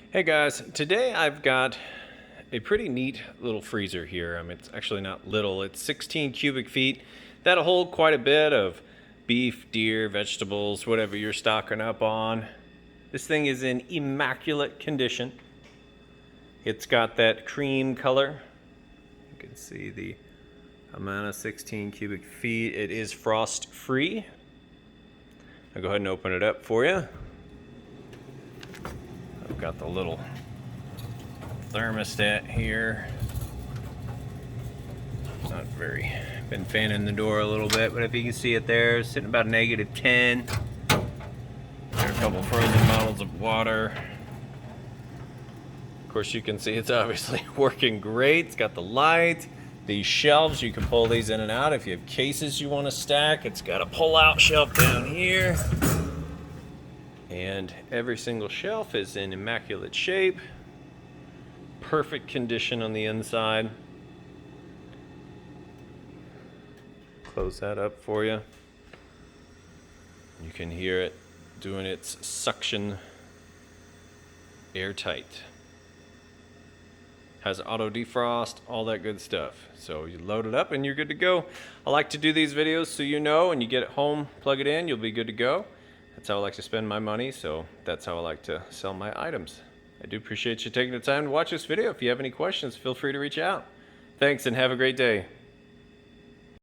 Hey guys, today I've got a pretty neat little freezer here. It's actually not little, it's 16 cubic feet. That'll hold quite a bit of beef, deer, vegetables, whatever you're stocking up on. This thing is in immaculate condition. It's got that cream color. You can see the Amana 16 cubic feet. It is frost free. I'll go ahead and open it up for you. I've got the little thermostat here. Not very, been fanning the door a little bit, but if you can see it there, it's sitting about -10. There are a couple frozen bottles of water. Of course, you can see it's obviously working great. It's got the light, these shelves, you can pull these in and out if you have cases you want to stack. It's got a pull-out shelf down here. And every single shelf is in immaculate shape. Perfect condition on the inside. Close that up for you. You can hear it doing its suction, airtight. Has auto defrost, all that good stuff. So you load it up and you're good to go. I like to do these videos so you know, and you get it home, plug it in, you'll be good to go. That's how I like to spend my money, so that's how I like to sell my items. I do appreciate you taking the time to watch this video. If you have any questions, feel free to reach out. Thanks and have a great day.